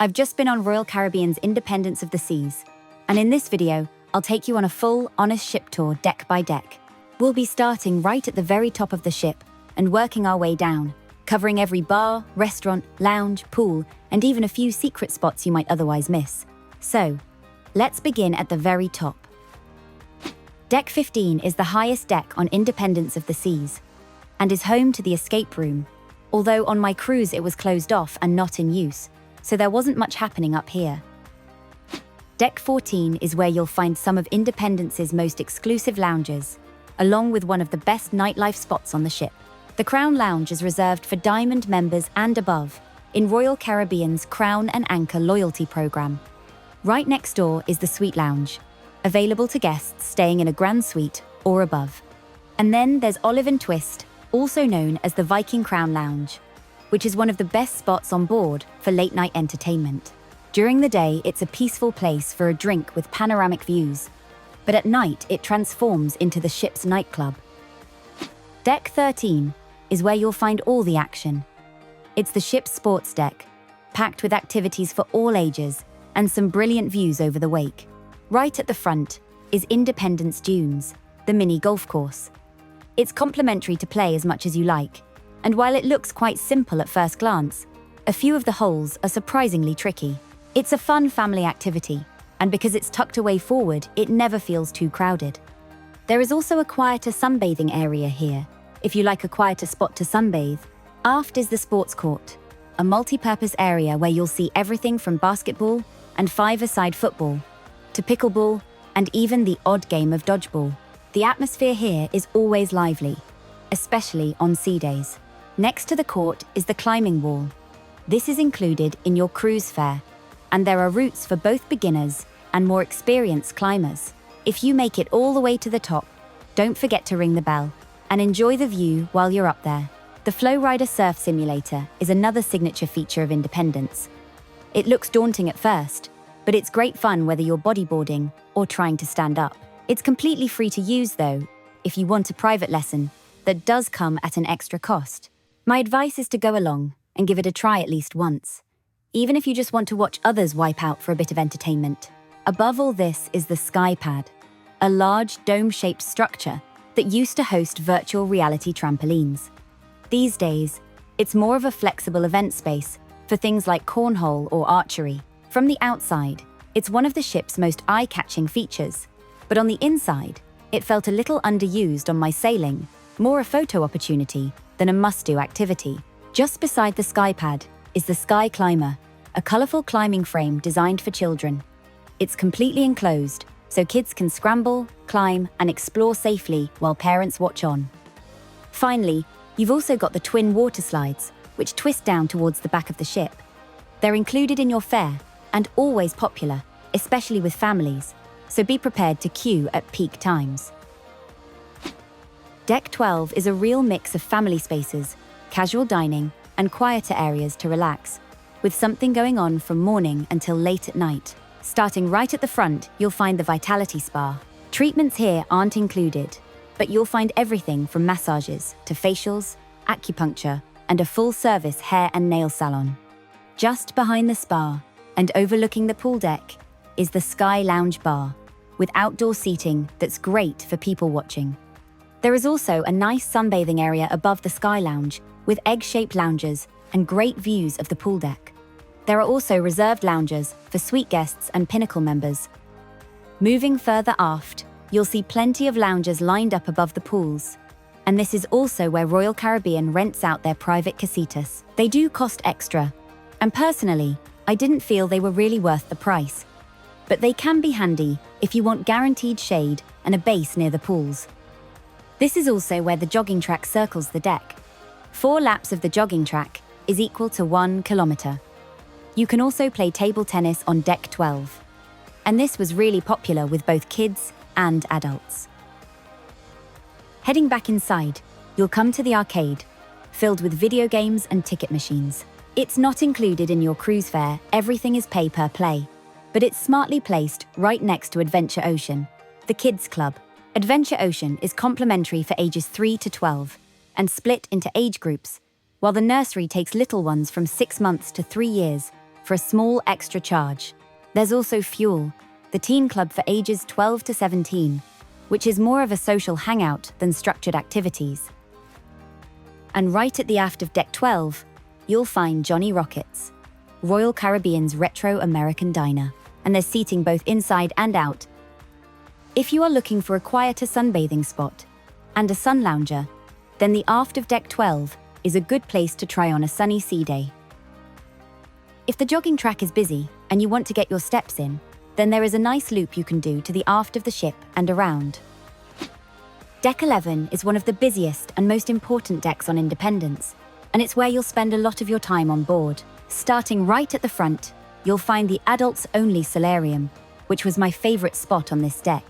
I've just been on Royal Caribbean's Independence of the Seas, and in this video, I'll take you on a full, honest ship tour deck by deck. We'll be starting right at the very top of the ship and working our way down, covering every bar, restaurant, lounge, pool, and even a few secret spots you might otherwise miss. So, let's begin at the very top. Deck 15 is the highest deck on Independence of the Seas, and is home to the escape room, although on my cruise it was closed off and not in use, so there wasn't much happening up here. Deck 14 is where you'll find some of Independence's most exclusive lounges, along with one of the best nightlife spots on the ship. The Crown Lounge is reserved for Diamond members and above, in Royal Caribbean's Crown and Anchor loyalty program. Right next door is the Suite Lounge, available to guests staying in a Grand Suite or above. And then there's Olive and Twist, also known as the Viking Crown Lounge, which is one of the best spots on board for late-night entertainment. During the day, it's a peaceful place for a drink with panoramic views, but at night it transforms into the ship's nightclub. Deck 13 is where you'll find all the action. It's the ship's sports deck, packed with activities for all ages and some brilliant views over the wake. Right at the front is Independence Dunes, the mini golf course. It's complimentary to play as much as you like, and while it looks quite simple at first glance, a few of the holes are surprisingly tricky. It's a fun family activity, and because it's tucked away forward, it never feels too crowded. There is also a quieter sunbathing area here, if you like a quieter spot to sunbathe. Aft is the sports court, a multi-purpose area where you'll see everything from basketball and five-a-side football, to pickleball, and even the odd game of dodgeball. The atmosphere here is always lively, especially on sea days. Next to the court is the climbing wall. This is included in your cruise fare, and there are routes for both beginners and more experienced climbers. If you make it all the way to the top, don't forget to ring the bell and enjoy the view while you're up there. The FlowRider surf simulator is another signature feature of Independence. It looks daunting at first, but it's great fun whether you're bodyboarding or trying to stand up. It's completely free to use though, if you want a private lesson, that does come at an extra cost. My advice is to go along and give it a try at least once, even if you just want to watch others wipe out for a bit of entertainment. Above all this is the Skypad, a large dome-shaped structure that used to host virtual reality trampolines. These days, it's more of a flexible event space for things like cornhole or archery. From the outside, it's one of the ship's most eye-catching features, but on the inside, it felt a little underused on my sailing, more a photo opportunity than a must-do activity. Just beside the Skypad is the Sky Climber, a colourful climbing frame designed for children. It's completely enclosed, so kids can scramble, climb, and explore safely while parents watch on. Finally, you've also got the twin water slides, which twist down towards the back of the ship. They're included in your fare and always popular, especially with families, so be prepared to queue at peak times. Deck 12 is a real mix of family spaces, casual dining, and quieter areas to relax, with something going on from morning until late at night. Starting right at the front, you'll find the Vitality Spa. Treatments here aren't included, but you'll find everything from massages to facials, acupuncture, and a full-service hair and nail salon. Just behind the spa, and overlooking the pool deck, is the Sky Lounge Bar, with outdoor seating that's great for people watching. There is also a nice sunbathing area above the Sky Lounge, with egg-shaped lounges and great views of the pool deck. There are also reserved lounges for suite guests and Pinnacle members. Moving further aft, you'll see plenty of lounges lined up above the pools. And this is also where Royal Caribbean rents out their private Casitas. They do cost extra, and personally, I didn't feel they were really worth the price. But they can be handy if you want guaranteed shade and a base near the pools. This is also where the jogging track circles the deck. 4 laps of the jogging track is equal to 1 kilometre. You can also play table tennis on Deck 12. And this was really popular with both kids and adults. Heading back inside, you'll come to the arcade, filled with video games and ticket machines. It's not included in your cruise fare, everything is pay per play, but it's smartly placed right next to Adventure Ocean, the kids club. Adventure Ocean is complimentary for ages 3 to 12 and split into age groups, while the nursery takes little ones from 6 months to 3 years for a small extra charge. There's also Fuel, the teen club for ages 12 to 17, which is more of a social hangout than structured activities. And right at the aft of Deck 12, you'll find Johnny Rockets, Royal Caribbean's retro American diner, and there's seating both inside and out. If you are looking for a quieter sunbathing spot and a sun lounger, then the aft of Deck 12 is a good place to try on a sunny sea day. If the jogging track is busy and you want to get your steps in, then there is a nice loop you can do to the aft of the ship and around. Deck 11 is one of the busiest and most important decks on Independence, and it's where you'll spend a lot of your time on board. Starting right at the front, you'll find the adults-only Solarium, which was my favorite spot on this deck.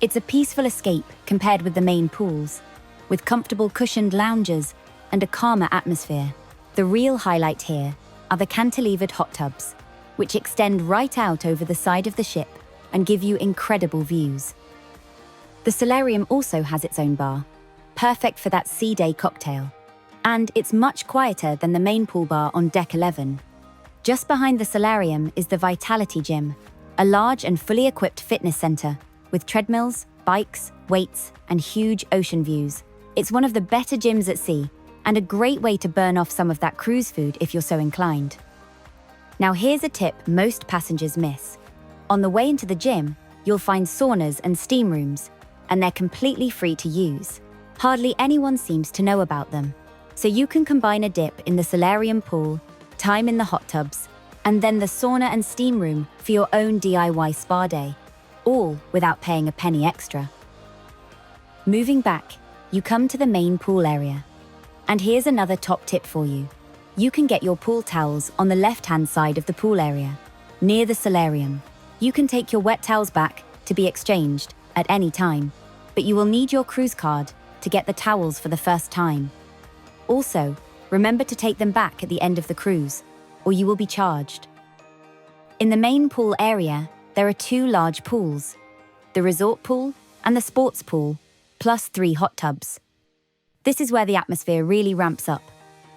It's a peaceful escape compared with the main pools, with comfortable cushioned lounges and a calmer atmosphere. The real highlight here are the cantilevered hot tubs, which extend right out over the side of the ship and give you incredible views. The Solarium also has its own bar, perfect for that sea day cocktail, and it's much quieter than the main pool bar on Deck 11. Just behind the Solarium is the Vitality Gym, a large and fully equipped fitness center with treadmills, bikes, weights, and huge ocean views. It's one of the better gyms at sea and a great way to burn off some of that cruise food if you're so inclined. Now here's a tip most passengers miss. On the way into the gym, you'll find saunas and steam rooms, and they're completely free to use. Hardly anyone seems to know about them. So you can combine a dip in the Solarium pool, time in the hot tubs, and then the sauna and steam room for your own DIY spa day, all without paying a penny extra. Moving back, you come to the main pool area. And here's another top tip for you. You can get your pool towels on the left-hand side of the pool area, near the Solarium. You can take your wet towels back to be exchanged at any time, but you will need your cruise card to get the towels for the first time. Also, remember to take them back at the end of the cruise, or you will be charged. In the main pool area, there are 2 large pools, the resort pool and the sports pool, plus 3 hot tubs. This is where the atmosphere really ramps up,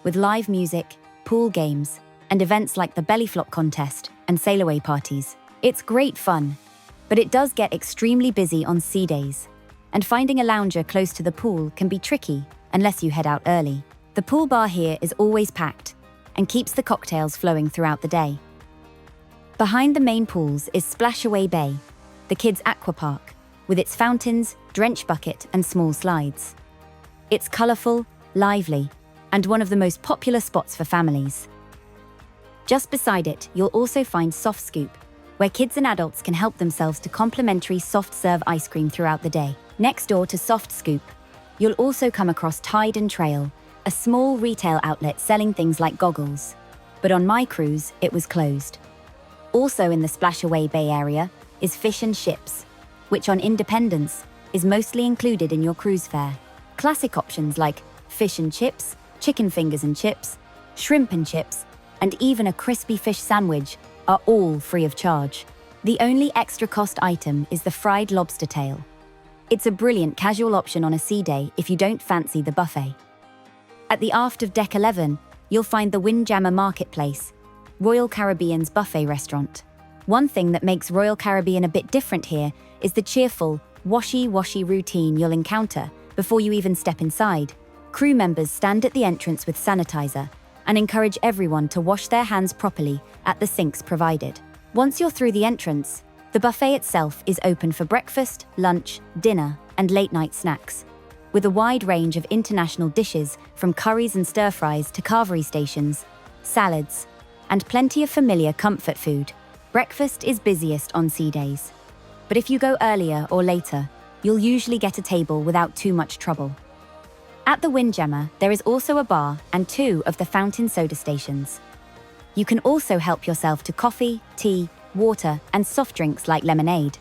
with live music, pool games, and events like the belly flop contest and sail-away parties. It's great fun, but it does get extremely busy on sea days, and finding a lounger close to the pool can be tricky unless you head out early. The pool bar here is always packed and keeps the cocktails flowing throughout the day. Behind the main pools is Splashaway Bay, the kids' aqua park, with its fountains, drench bucket, and small slides. It's colourful, lively, and one of the most popular spots for families. Just beside it, you'll also find Soft Scoop, where kids and adults can help themselves to complimentary soft serve ice cream throughout the day. Next door to Soft Scoop, you'll also come across Tide and Trail, a small retail outlet selling things like goggles. But on my cruise, it was closed. Also in the Splashaway Bay area is Fish and Chips, which on Independence is mostly included in your cruise fare. Classic options like fish and chips, chicken fingers and chips, shrimp and chips, and even a crispy fish sandwich are all free of charge. The only extra cost item is the fried lobster tail. It's a brilliant casual option on a sea day if you don't fancy the buffet. At the aft of Deck 11, you'll find the Windjammer Marketplace, Royal Caribbean's buffet restaurant. One thing that makes Royal Caribbean a bit different here is the cheerful, washy-washy routine you'll encounter before you even step inside. Crew members stand at the entrance with sanitizer and encourage everyone to wash their hands properly at the sinks provided. Once you're through the entrance, the buffet itself is open for breakfast, lunch, dinner, and late-night snacks, with a wide range of international dishes from curries and stir-fries to carvery stations, salads, and plenty of familiar comfort food. Breakfast is busiest on sea days, but if you go earlier or later, you'll usually get a table without too much trouble. At the Windjammer, there is also a bar and 2 of the fountain soda stations. You can also help yourself to coffee, tea, water, and soft drinks like lemonade.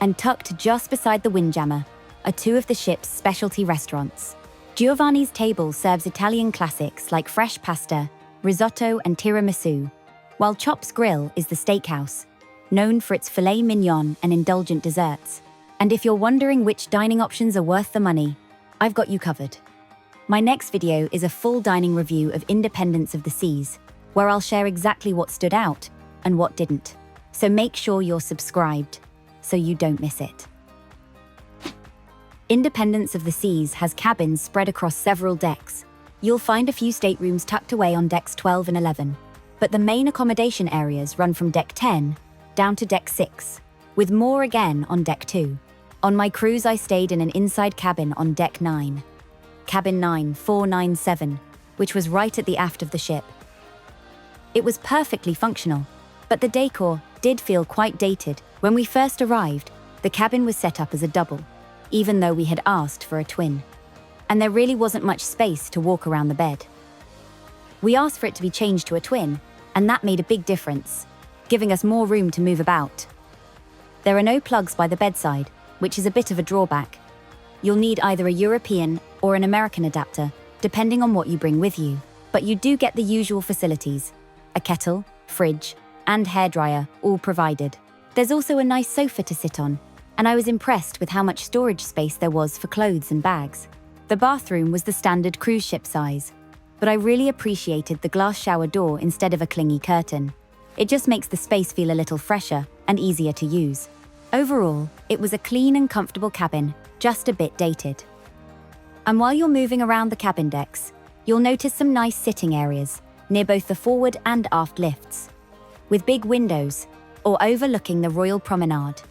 And tucked just beside the Windjammer are 2 of the ship's specialty restaurants. Giovanni's table serves Italian classics like fresh pasta, risotto, and tiramisu, while Chop's Grill is the steakhouse, known for its filet mignon and indulgent desserts. And if you're wondering which dining options are worth the money, I've got you covered. My next video is a full dining review of Independence of the Seas, where I'll share exactly what stood out and what didn't. So make sure you're subscribed so you don't miss it. Independence of the Seas has cabins spread across several decks. You'll find a few staterooms tucked away on decks 12 and 11, but the main accommodation areas run from deck 10 down to deck 6, with more again on deck 2. On my cruise, I stayed in an inside cabin on deck 9, cabin 9497, which was right at the aft of the ship. It was perfectly functional, but the decor did feel quite dated. When we first arrived, the cabin was set up as a double, even though we had asked for a twin, and there really wasn't much space to walk around the bed. We asked for it to be changed to a twin, and that made a big difference, giving us more room to move about. There are no plugs by the bedside, which is a bit of a drawback. You'll need either a European or an American adapter, depending on what you bring with you, but you do get the usual facilities: a kettle, fridge, and hairdryer, all provided. There's also a nice sofa to sit on, and I was impressed with how much storage space there was for clothes and bags. The bathroom was the standard cruise ship size, but I really appreciated the glass shower door instead of a clingy curtain. It just makes the space feel a little fresher and easier to use. Overall, it was a clean and comfortable cabin, just a bit dated. And while you're moving around the cabin decks, you'll notice some nice sitting areas near both the forward and aft lifts, with big windows or overlooking the Royal Promenade.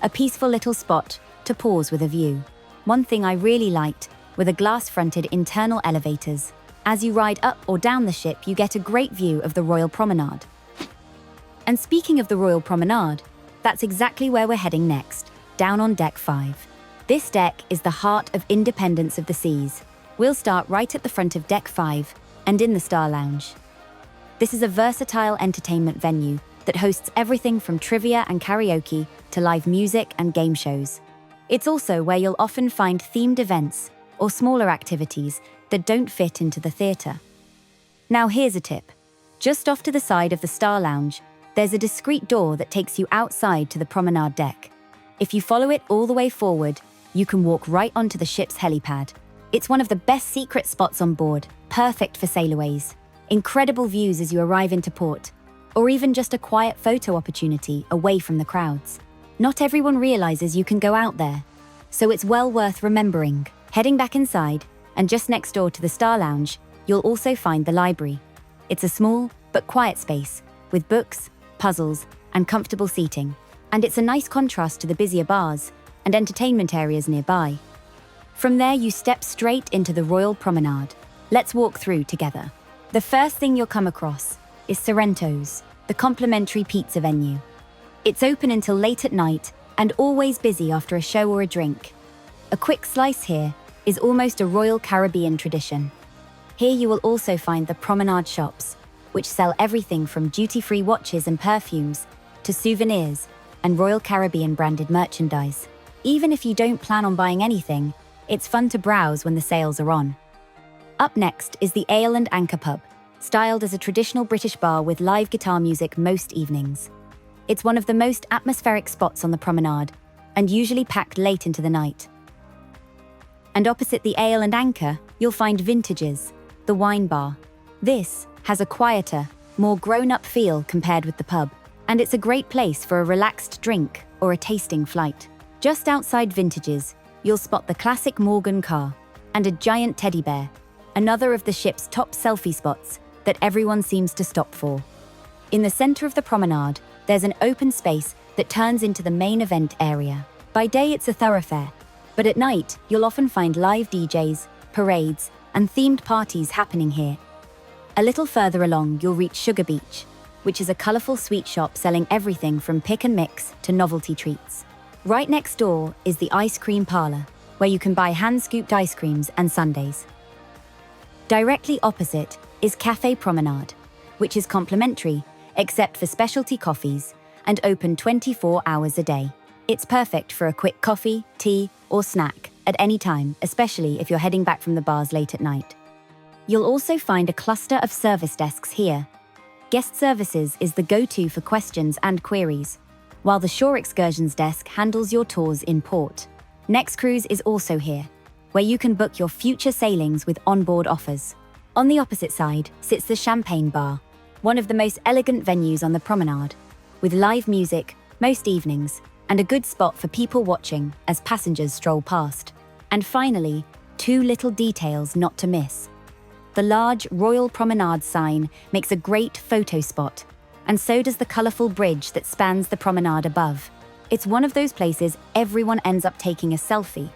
A peaceful little spot to pause with a view. One thing I really liked were the glass-fronted internal elevators. As you ride up or down the ship, you get a great view of the Royal Promenade. And speaking of the Royal Promenade, that's exactly where we're heading next, down on deck 5. This deck is the heart of Independence of the Seas. We'll start right at the front of deck 5 and in the Star Lounge. This is a versatile entertainment venue that hosts everything from trivia and karaoke to live music and game shows. It's also where you'll often find themed events or smaller activities that don't fit into the theatre. Now here's a tip. Just off to the side of the Star Lounge, there's a discreet door that takes you outside to the promenade deck. If you follow it all the way forward, you can walk right onto the ship's helipad. It's one of the best secret spots on board, perfect for sailaways. Incredible views as you arrive into port, or even just a quiet photo opportunity away from the crowds. Not everyone realizes you can go out there, so it's well worth remembering. Heading back inside, and just next door to the Star Lounge, you'll also find the library. It's a small but quiet space, with books, puzzles, and comfortable seating. And it's a nice contrast to the busier bars and entertainment areas nearby. From there, you step straight into the Royal Promenade. Let's walk through together. The first thing you'll come across is Sorrento's, the complimentary pizza venue. It's open until late at night and always busy after a show or a drink. A quick slice here is almost a Royal Caribbean tradition. Here you will also find the promenade shops, which sell everything from duty-free watches and perfumes to souvenirs and Royal Caribbean branded merchandise. Even if you don't plan on buying anything, it's fun to browse when the sales are on. Up next is the Ale and Anchor pub, styled as a traditional British bar with live guitar music most evenings. It's one of the most atmospheric spots on the promenade, and usually packed late into the night. And opposite the Ale and Anchor, you'll find Vintages, the wine bar. This has a quieter, more grown-up feel compared with the pub, and it's a great place for a relaxed drink or a tasting flight. Just outside Vintages, you'll spot the classic Morgan car and a giant teddy bear, another of the ship's top selfie spots that everyone seems to stop for. In the center of the promenade, there's an open space that turns into the main event area. By day, it's a thoroughfare, but at night, you'll often find live DJs, parades, and themed parties happening here. A little further along, you'll reach Sugar Beach, which is a colorful sweet shop selling everything from pick and mix to novelty treats. Right next door is the Ice Cream Parlour, where you can buy hand-scooped ice creams and sundaes. Directly opposite is Café Promenade, which is complimentary, except for specialty coffees, and open 24 hours a day. It's perfect for a quick coffee, tea, or snack at any time, especially if you're heading back from the bars late at night. You'll also find a cluster of service desks here. Guest services is the go-to for questions and queries, while the Shore Excursions desk handles your tours in port. Next Cruise is also here, where you can book your future sailings with onboard offers. On the opposite side sits the Champagne Bar, one of the most elegant venues on the promenade, with live music most evenings and a good spot for people watching as passengers stroll past. And finally, two little details not to miss. The large Royal Promenade sign makes a great photo spot, and so does the colourful bridge that spans the promenade above. It's one of those places everyone ends up taking a selfie,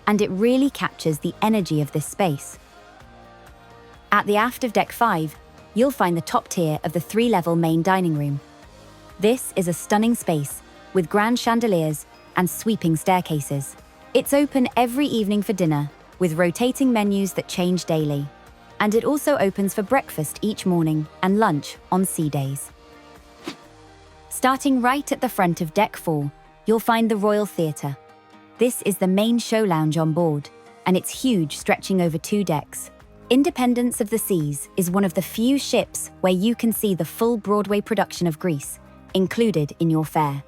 and it really captures the energy of this space. At the aft of Deck 5, you'll find the top tier of the 3-level main dining room. This is a stunning space with grand chandeliers and sweeping staircases. It's open every evening for dinner, with rotating menus that change daily. And it also opens for breakfast each morning and lunch on sea days. Starting right at the front of Deck 4, you'll find the Royal Theatre. This is the main show lounge on board, and it's huge, stretching over 2 decks. Independence of the Seas is one of the few ships where you can see the full Broadway production of Grease, included in your fare.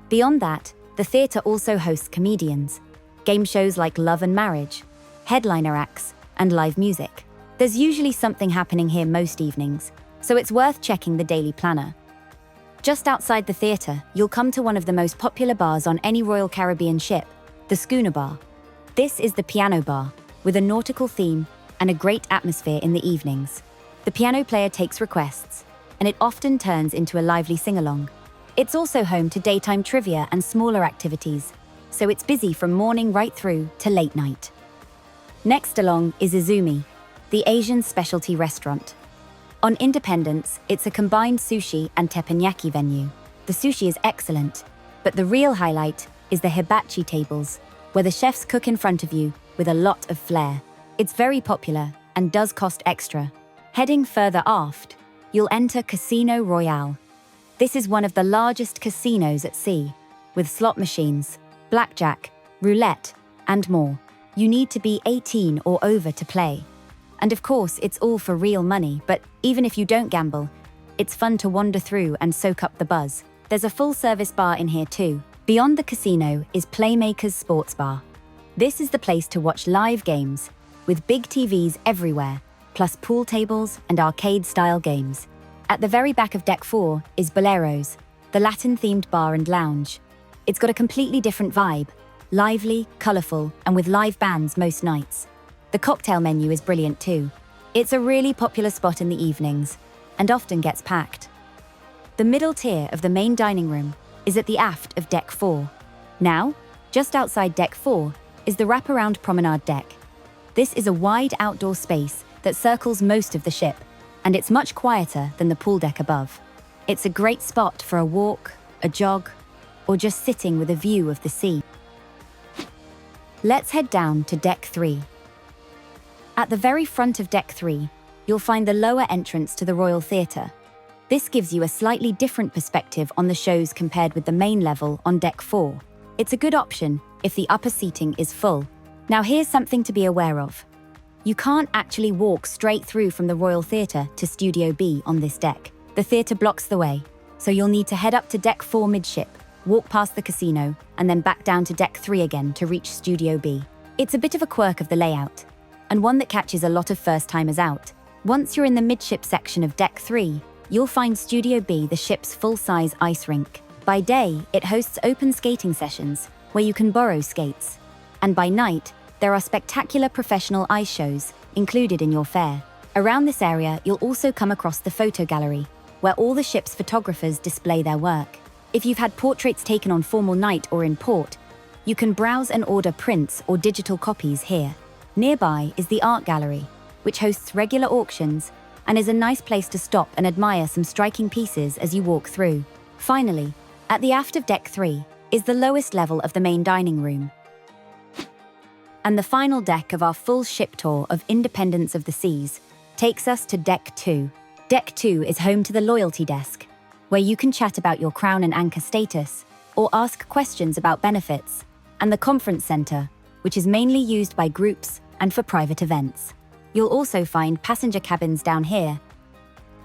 Beyond that, the theatre also hosts comedians, game shows like Love and Marriage, headliner acts, and live music. There's usually something happening here most evenings, so it's worth checking the daily planner. Just outside the theatre, you'll come to one of the most popular bars on any Royal Caribbean ship, the Schooner Bar. This is the piano bar, with a nautical theme and a great atmosphere in the evenings. The piano player takes requests, and it often turns into a lively sing-along. It's also home to daytime trivia and smaller activities, so it's busy from morning right through to late night. Next along is Izumi, the Asian specialty restaurant. On Independence, it's a combined sushi and teppanyaki venue. The sushi is excellent, but the real highlight is the hibachi tables, where the chefs cook in front of you with a lot of flair. It's very popular and does cost extra. Heading further aft, you'll enter Casino Royale. This is one of the largest casinos at sea, with slot machines, blackjack, roulette, and more. You need to be 18 or over to play. And of course, it's all for real money, but even if you don't gamble, it's fun to wander through and soak up the buzz. There's a full-service bar in here too. Beyond the casino is Playmakers Sports Bar. This is the place to watch live games, with big TVs everywhere, plus pool tables and arcade-style games. At the very back of Deck 4 is Boleros, the Latin-themed bar and lounge. It's got a completely different vibe, lively, colourful, and with live bands most nights. The cocktail menu is brilliant too. It's a really popular spot in the evenings, and often gets packed. The middle tier of the main dining room is at the aft of Deck 4. Now, just outside Deck 4 is the wraparound promenade deck. This is a wide outdoor space that circles most of the ship, and it's much quieter than the pool deck above. It's a great spot for a walk, a jog, or just sitting with a view of the sea. Let's head down to Deck 3. At the very front of Deck 3, you'll find the lower entrance to the Royal Theatre. This gives you a slightly different perspective on the shows compared with the main level on Deck 4. It's a good option if the upper seating is full. Now here's something to be aware of. You can't actually walk straight through from the Royal Theatre to Studio B on this deck. The theatre blocks the way, so you'll need to head up to Deck 4 midship, walk past the casino, and then back down to Deck 3 again to reach Studio B. It's a bit of a quirk of the layout, and one that catches a lot of first-timers out. Once you're in the midship section of Deck 3, you'll find Studio B, the ship's full-size ice rink. By day, it hosts open skating sessions, where you can borrow skates. And by night, there are spectacular professional ice shows included in your fare. Around this area, you'll also come across the photo gallery, where all the ship's photographers display their work. If you've had portraits taken on formal night or in port, you can browse and order prints or digital copies here. Nearby is the art gallery, which hosts regular auctions and is a nice place to stop and admire some striking pieces as you walk through. Finally, at the aft of Deck 3 is the lowest level of the main dining room. And the final deck of our full ship tour of Independence of the Seas takes us to Deck 2. Deck 2 is home to the loyalty desk, where you can chat about your crown and anchor status or ask questions about benefits, and the conference center, which is mainly used by groups and for private events. You'll also find passenger cabins down here.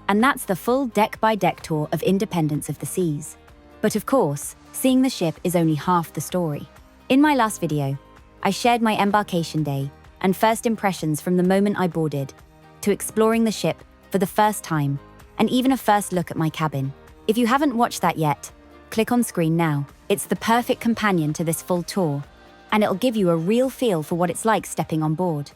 And that's the full deck-by-deck tour of Independence of the Seas. But of course, seeing the ship is only half the story. In my last video, I shared my embarkation day and first impressions from the moment I boarded to exploring the ship for the first time, and even a first look at my cabin. If you haven't watched that yet, click on screen now. It's the perfect companion to this full tour, and it'll give you a real feel for what it's like stepping on board.